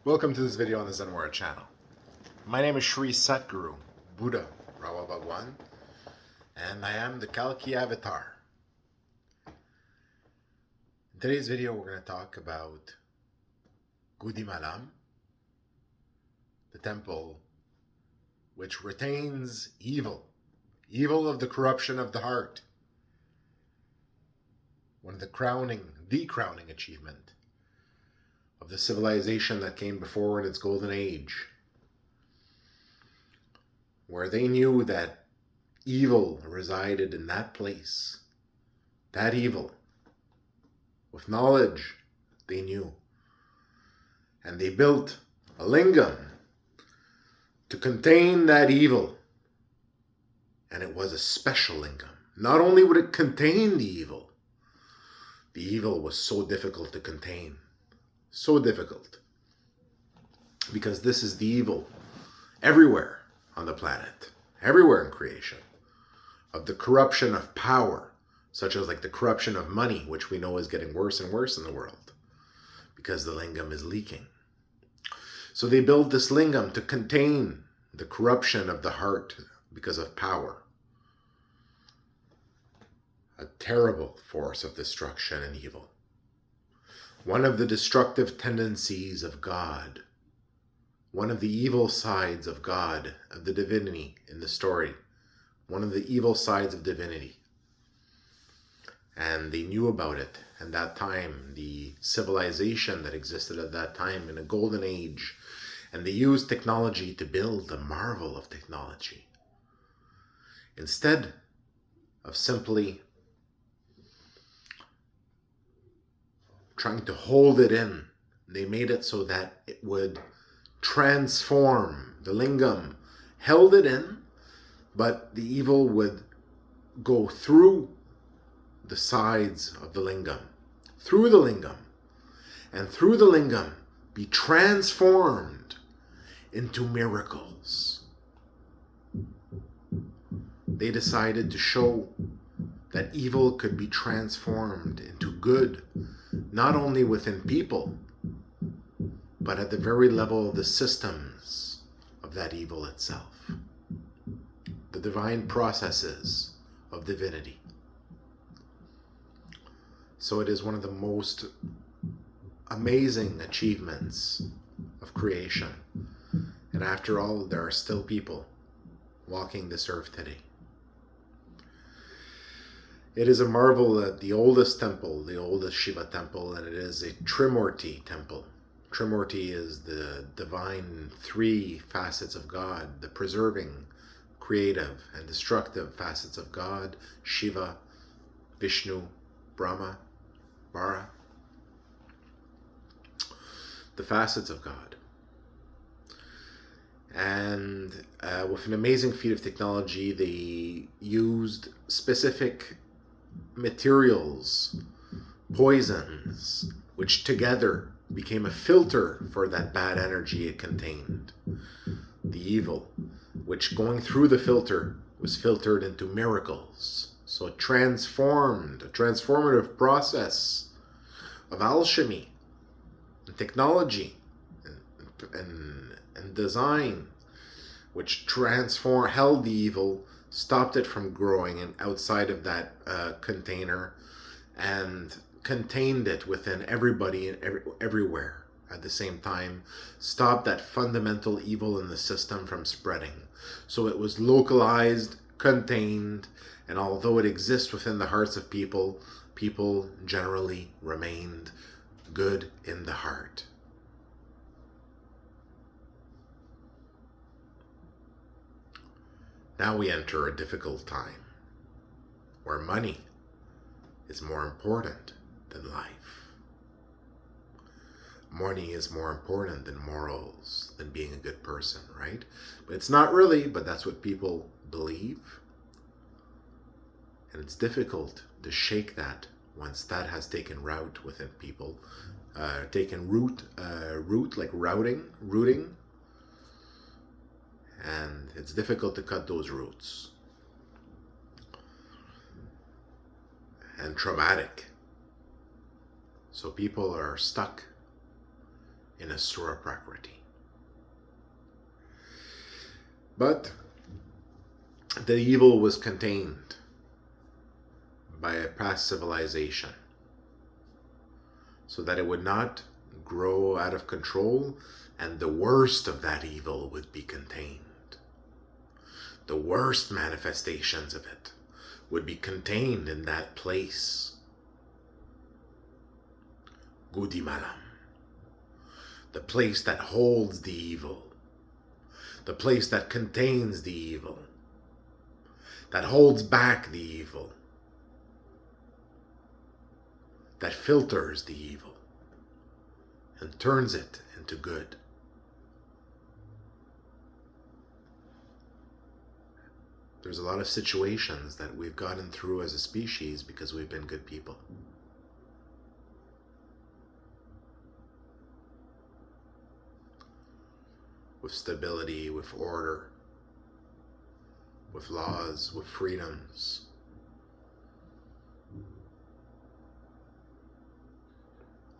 Welcome to this video on the Zenwara channel. My name is Sri Satguru, Buddha Rawa Bhagwan, and I am the Kalki Avatar. In today's video we're going to talk about Gudimallam, the temple which retains evil of the corruption of the heart. One of the crowning achievement of the civilization that came before in its golden age, where they knew that evil resided in that place. That evil, with knowledge, they knew. And they built a lingam to contain that evil. And it was a special lingam. Not only would it contain the evil was so difficult to contain. So difficult. Because this is the evil everywhere on the planet. Everywhere in creation. Of the corruption of power. Such as like the corruption of money, which we know is getting worse and worse in the world. Because the lingam is leaking. So they built this lingam to contain the corruption of the heart because of power. A terrible force of destruction and evil. One of the destructive tendencies of God. One of the evil sides of God, of the divinity in the story. One of the evil sides of divinity. And they knew about it at that time, the civilization that existed at that time in a golden age. And they used technology to build the marvel of technology. Instead of simply trying to hold it in, they made it so that it would transform. The lingam held it in, but the evil would go through the sides of the lingam, through the lingam, and through the lingam be transformed into miracles. They decided to show that evil could be transformed into good, not only within people, but at the very level of the systems of that evil itself. The divine processes of divinity. So it is one of the most amazing achievements of creation. And after all, there are still people walking this earth today. It is a marvel that the oldest temple, the oldest Shiva temple, and it is a Trimurti temple. Trimurti is the divine three facets of God, the preserving, creative, and destructive facets of God, Shiva, Vishnu, Brahma, Vara. The facets of God. And with an amazing feat of technology, they used specific materials, poisons, which together became a filter for that bad energy it contained. The evil, which going through the filter was filtered into miracles. So it transformed, a transformative process of alchemy and technology and design, which held the evil, stopped it from growing and outside of that container, and contained it within everybody and everywhere at the same time, stopped that fundamental evil in the system from spreading. So it was localized, contained, and although it exists within the hearts of people, people generally remained good in the heart. Now we enter a difficult time where money is more important than life. Money is more important than morals, than being a good person, right? But it's not really, but that's what people believe. And it's difficult to shake that once that has taken root within people. Taken root like rooting. And it's difficult to cut those roots. And traumatic. So people are stuck in Asura Prakriti. But the evil was contained by a past civilization so that it would not grow out of control, and the worst of that evil would be contained. The worst manifestations of it would be contained in that place. Gudimallam, the place that holds the evil, the place that contains the evil, that holds back the evil, that filters the evil and turns it into good. There's a lot of situations that we've gotten through as a species because we've been good people. With stability, with order, with laws, with freedoms.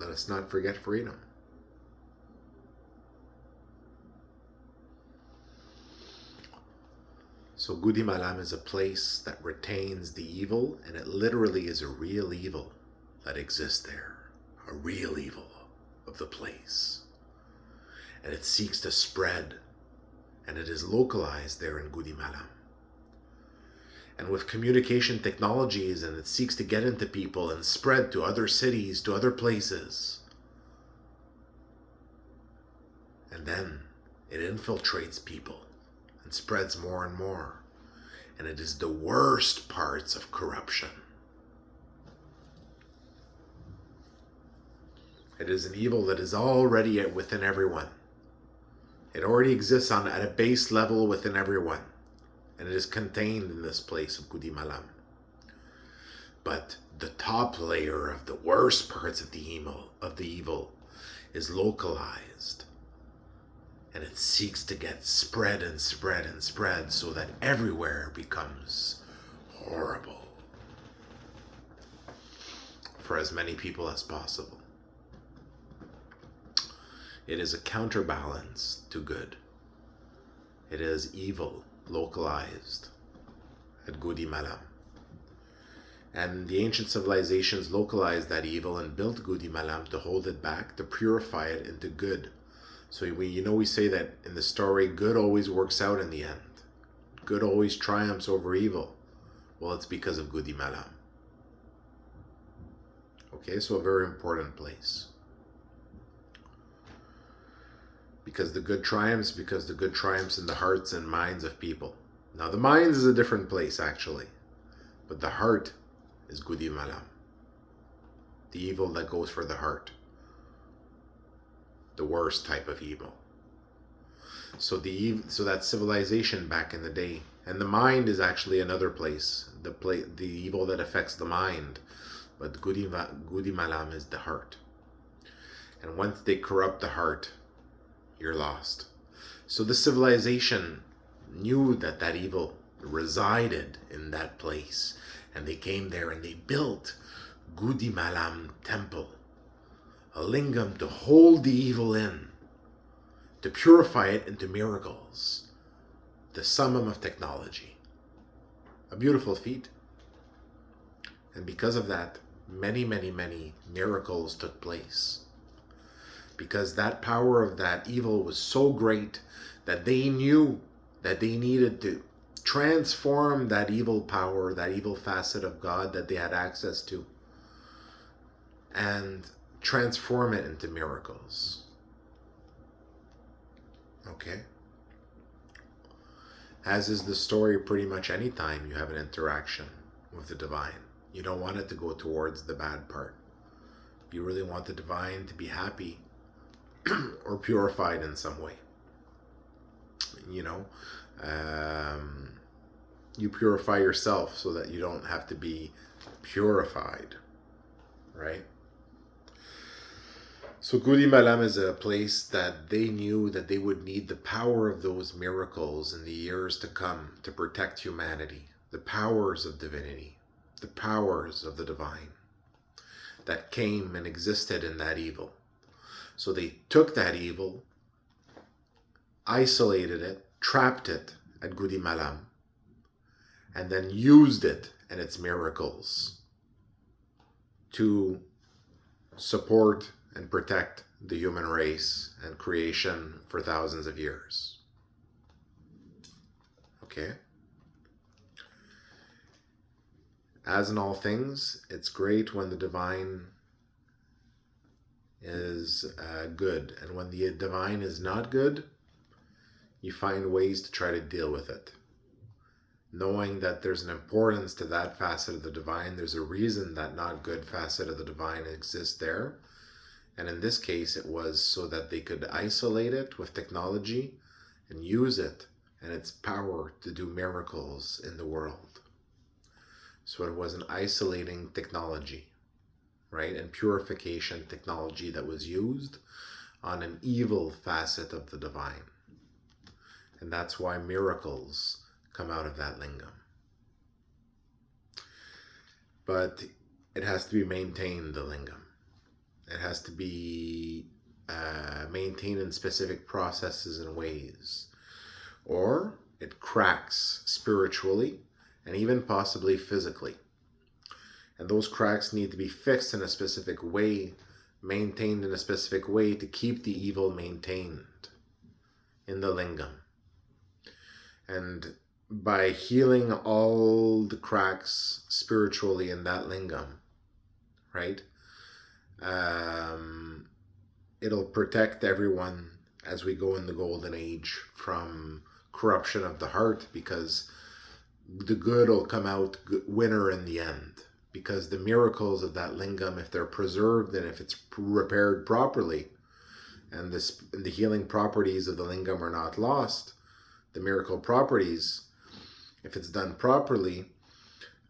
Let us not forget freedom. So Gudimallam is a place that retains the evil, and it literally is a real evil that exists there. A real evil of the place. And it seeks to spread, and it is localized there in Gudimallam. And with communication technologies, and it seeks to get into people and spread to other cities, to other places. And then it infiltrates people and spreads more and more. And it is the worst parts of corruption. It is an evil that is already within everyone. It already exists at a base level within everyone. And it is contained in this place of Gudimallam. But the top layer of the worst parts of the evil is localized. And it seeks to get spread and spread and spread so that everywhere becomes horrible for as many people as possible. It is a counterbalance to good. It is evil localized at Gudimallam. And the ancient civilizations localized that evil and built Gudimallam to hold it back, to purify it into good. So we say that in the story, good always works out in the end. Good always triumphs over evil. Well, it's because of Gudimallam. Okay, so a very important place. Because the good triumphs in the hearts and minds of people. Now the minds is a different place actually. But the heart is Gudimallam. The evil that goes for the heart. The worst type of evil. So that civilization back in the day, and the mind is actually another place. The evil that affects the mind, but Gudimallam is the heart. And once they corrupt the heart, you're lost. So the civilization knew that evil resided in that place, and they came there and they built Gudimallam temple. A lingam to hold the evil in, to purify it into miracles, the summum of technology. A beautiful feat. And because of that, many, many, many miracles took place. Because that power of that evil was so great that they knew that they needed to transform that evil power, that evil facet of God that they had access to, and transform it into miracles. Okay? As is the story pretty much any time you have an interaction with the divine. You don't want it to go towards the bad part. You really want the divine to be happy or purified in some way. You purify yourself so that you don't have to be purified, right? So Gudimallam is a place that they knew that they would need the power of those miracles in the years to come to protect humanity, the powers of divinity, the powers of the divine that came and existed in that evil. So they took that evil, isolated it, trapped it at Gudimallam, and then used it and its miracles to support and protect the human race and creation for thousands of years. Okay? As in all things, it's great when the divine is good. And when the divine is not good, you find ways to try to deal with it. Knowing that there's an importance to that facet of the divine, there's a reason that not good facet of the divine exists there. And in this case, it was so that they could isolate it with technology and use it and its power to do miracles in the world. So it was an isolating technology, right? And purification technology that was used on an evil facet of the divine. And that's why miracles come out of that lingam. But it has to be maintained, the lingam. It has to be maintained in specific processes and ways. Or it cracks spiritually and even possibly physically. And those cracks need to be fixed in a specific way, maintained in a specific way to keep the evil maintained in the lingam. And by healing all the cracks spiritually in that lingam, right, it'll protect everyone as we go in the golden age from corruption of the heart, because the good will come out winner in the end. Because the miracles of that lingam, if they're preserved and if it's repaired properly, and the healing properties of the lingam are not lost, the miracle properties, if it's done properly,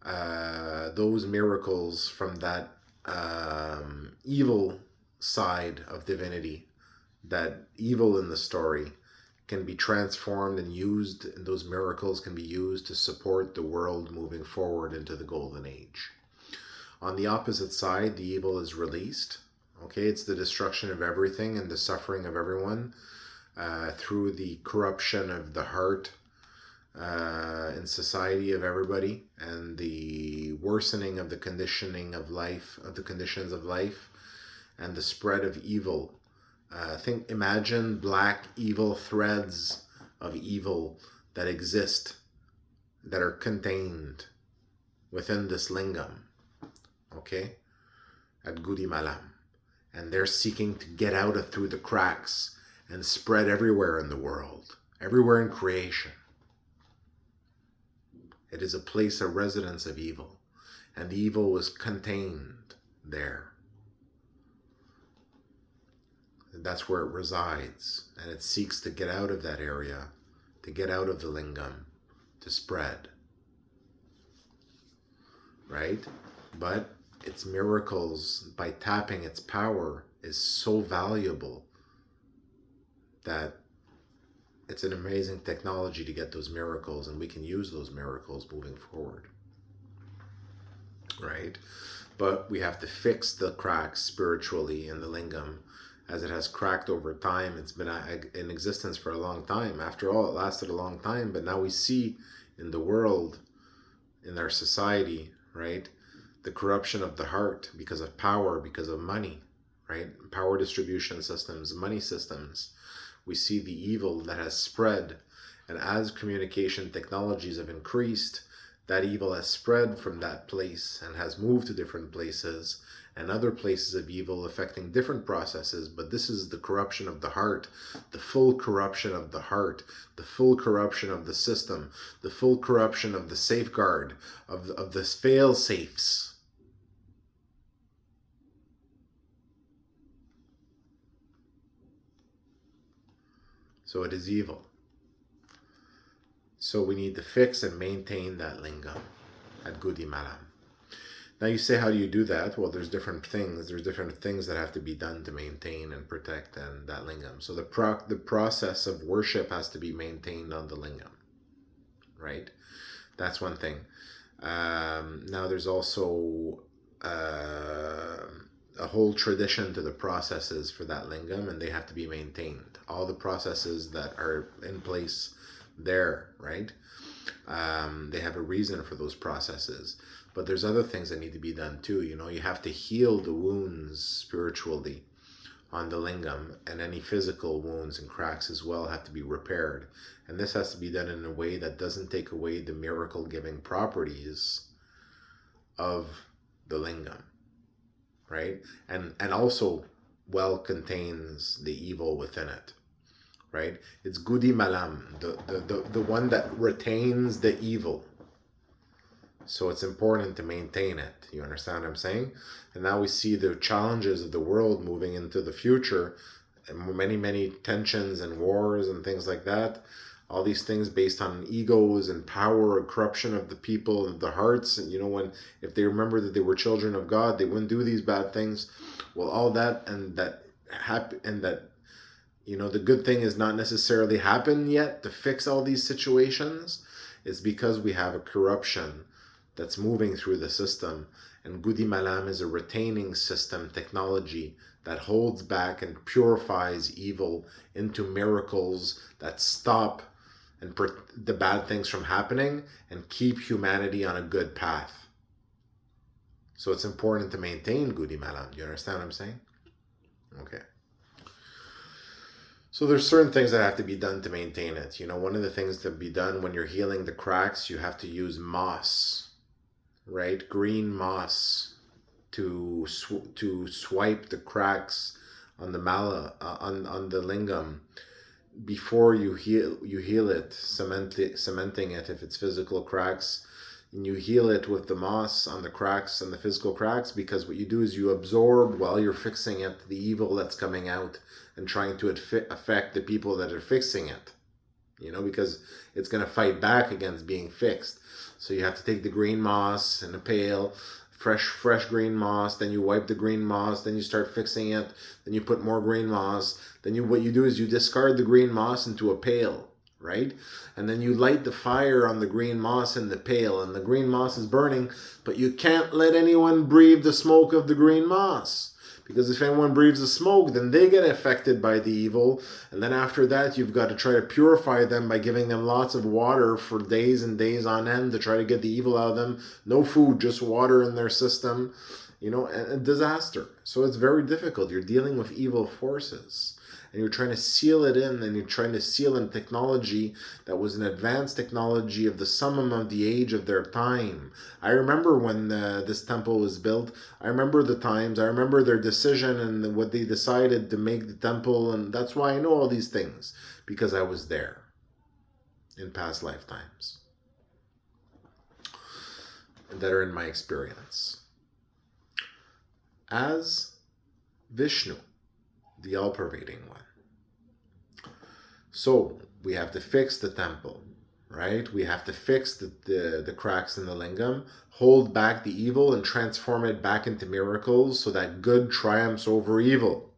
those miracles from that evil side of divinity, that evil in the story, can be transformed and used, and those miracles can be used to support the world moving forward into the golden age. On the opposite side, the evil is released. Okay, it's the destruction of everything and the suffering of everyone through the corruption of the heart in society of everybody, and the worsening of the conditioning of life, of the conditions of life, and the spread of evil. Imagine black evil threads of evil that exist, that are contained within this lingam, okay, at Gudimallam. And they're seeking to get out of through the cracks and spread everywhere in the world, everywhere in creation. It is a place of residence of evil, and the evil was contained there. That's where it resides, and it seeks to get out of that area, to get out of the lingam, to spread, right? But its miracles, by tapping its power, is so valuable that it's an amazing technology to get those miracles, and we can use those miracles moving forward, right? But we have to fix the cracks spiritually in the lingam, as it has cracked over time. It's been in existence for a long time. After all, it lasted a long time, but now we see in the world, in our society, right, the corruption of the heart because of power, because of money, right? Power distribution systems, money systems. We see the evil that has spread, and as communication technologies have increased, that evil has spread from that place and has moved to different places, and other places of evil affecting different processes. But this is the corruption of the heart, the full corruption of the heart, the full corruption of the system, the full corruption of the safeguard, of the fail-safes. So it is evil. So we need to fix and maintain that lingam at Gudimallam. Now you say, how do you do that? Well, there's different things. There's different things that have to be done to maintain and protect that lingam. So the process of worship has to be maintained on the lingam, right? That's one thing. Now there's also a whole tradition to the processes for that lingam, and they have to be maintained. All the processes that are in place there, right? They have a reason for those processes. But there's other things that need to be done too. You know, you have to heal the wounds spiritually on the lingam, and any physical wounds and cracks as well have to be repaired. And this has to be done in a way that doesn't take away the miracle-giving properties of the lingam, right? And also well contains the evil within it, right? It's Gudimallam, the one that retains the evil. So it's important to maintain it. You understand what I'm saying? And now we see the challenges of the world moving into the future, and many tensions and wars and things like that. All these things based on egos and power and corruption of the people and the hearts. And you know, if they remember that they were children of God, they wouldn't do these bad things. Well, all that you know, the good thing is not necessarily happened yet to fix all these situations. It's because we have a corruption that's moving through the system, and Gudimallam is a retaining system technology that holds back and purifies evil into miracles that stop and the bad things from happening and keep humanity on a good path. So it's important to maintain Gudimallam. Do you understand what I'm saying? Okay. So there's certain things that have to be done to maintain it. You know, one of the things to be done when you're healing the cracks, you have to use moss. Right, green moss to swipe the cracks on the on the lingam before you heal it, cementing it if it's physical cracks, and you heal it with the moss on the cracks and the physical cracks, because what you do is you absorb while you're fixing it the evil that's coming out and trying to affect the people that are fixing it. You know, because it's going to fight back against being fixed. So you have to take the green moss in a pail, fresh green moss, then you wipe the green moss, then you start fixing it, then you put more green moss, then what you do is you discard the green moss into a pail, right? And then you light the fire on the green moss in the pail, and the green moss is burning, but you can't let anyone breathe the smoke of the green moss. Because if anyone breathes the smoke, then they get affected by the evil. And then after that, you've got to try to purify them by giving them lots of water for days and days on end to try to get the evil out of them. No food, just water in their system. You know, a disaster. So it's very difficult. You're dealing with evil forces. And you're trying to seal it in, and you're trying to seal in technology that was an advanced technology of the summum of the age of their time. I remember when this temple was built. I remember the times. I remember their decision and what they decided to make the temple, and that's why I know all these things, because I was there in past lifetimes that are in my experience. As Vishnu, the all-pervading one. So we have to fix the temple, right? We have to fix the cracks in the lingam, hold back the evil and transform it back into miracles so that good triumphs over evil.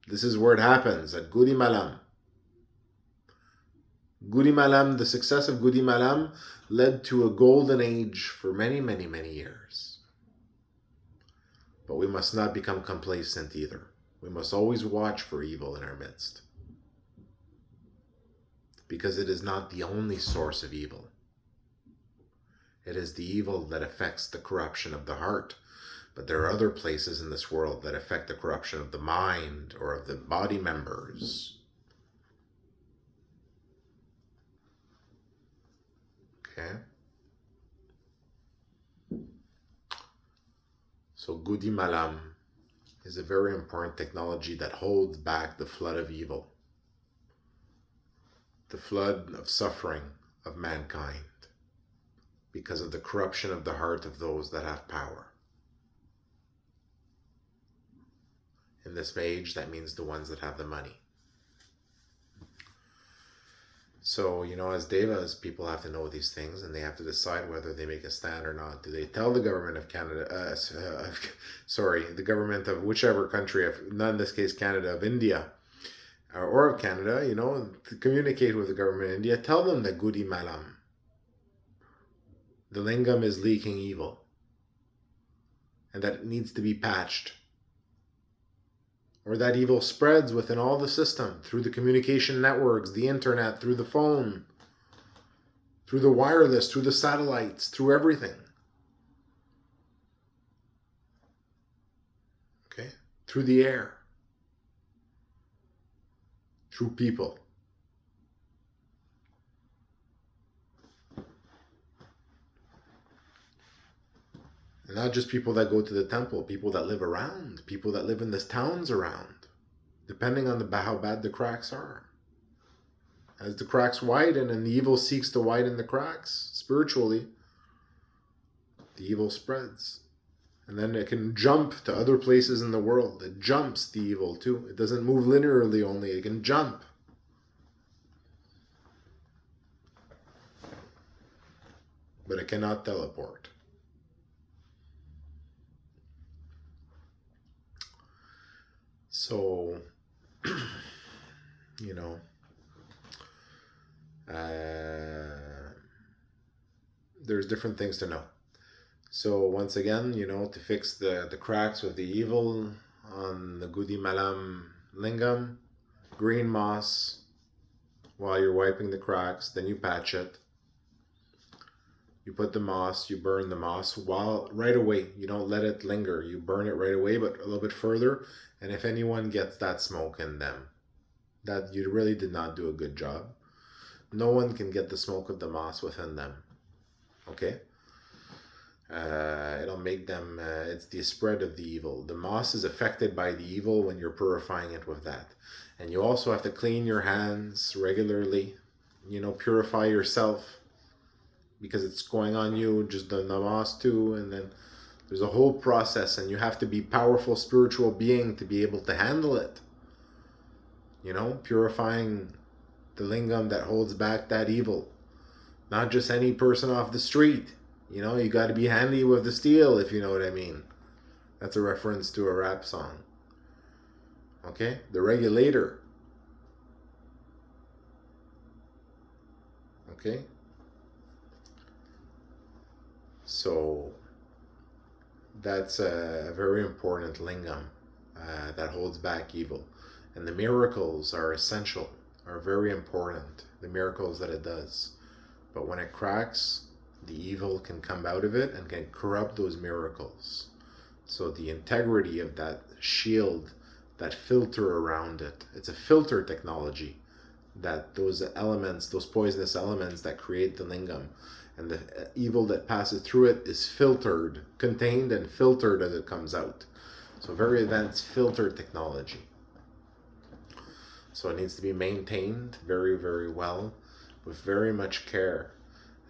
This is where it happens, at Gudimallam. Gudimallam, the success of Gudimallam led to a golden age for many years. But we must not become complacent either. We must always watch for evil in our midst, because it is not the only source of evil. It is the evil that affects the corruption of the heart, but there are other places in this world that affect the corruption of the mind or of the body members. Okay? So Gudimallam is a very important technology that holds back the flood of evil, the flood of suffering of mankind, because of the corruption of the heart of those that have power. In this age, that means the ones that have the money. So, you know, as devas, people have to know these things, and they have to decide whether they make a stand or not. Do they tell the government of Canada, the government of whichever country, not in this case Canada, of India, or of Canada, you know, to communicate with the government of India, tell them that Gudimallam, the lingam is leaking evil, and that it needs to be patched. or that evil spreads within all the system, through the communication networks, the internet, through the phone, through the wireless, through the satellites, through everything. Okay? Through the air, through people. And not just people that go to the temple, people that live around, people that live in the towns around, depending on how bad the cracks are. As the cracks widen and the evil seeks to widen the cracks spiritually, the evil spreads. And then it can jump to other places in the world. It jumps, the evil, too. It doesn't move linearly only. It can jump. But it cannot teleport. So, you know, there's different things to know. So once again, you know, to fix the cracks with the evil on the Gudimallam Lingam, green moss, while you're wiping the cracks, then you patch it. You put the moss, you burn the moss right away. You don't let it linger. You burn it right away, but a little bit further. And if anyone gets that smoke in them, that you really did not do a good job. No one can get the smoke of the moss within them. Okay? It'll make them, it's the spread of the evil. The moss is affected by the evil when you're purifying it with that. And you also have to clean your hands regularly. You know, purify yourself, because it's going on you, just the moss too, and then there's a whole process, and you have to be powerful spiritual being to be able to handle it. You know, purifying the lingam that holds back that evil. Not just any person off the street. You know, you got to be handy with the steel, if you know what I mean. That's a reference to a rap song. Okay? The regulator. Okay? So that's a very important lingam that holds back evil. And the miracles are essential, are very important, the miracles that it does. But when it cracks, the evil can come out of it and can corrupt those miracles. So the integrity of that shield, that filter around it, it's a filter technology, that those elements, those poisonous elements that create the lingam, and the evil that passes through it is filtered, contained and filtered as it comes out. So very advanced filter technology. So it needs to be maintained very, very well, with very much care.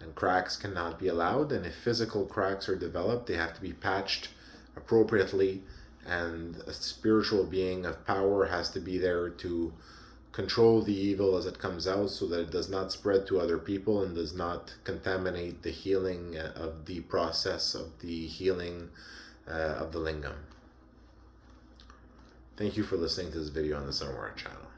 And cracks cannot be allowed, and if physical cracks are developed, they have to be patched appropriately, and a spiritual being of power has to be there to control the evil as it comes out, so that it does not spread to other people and does not contaminate the healing of the process of the healing of the lingam. Thank you for listening to this video on the Sunwara channel.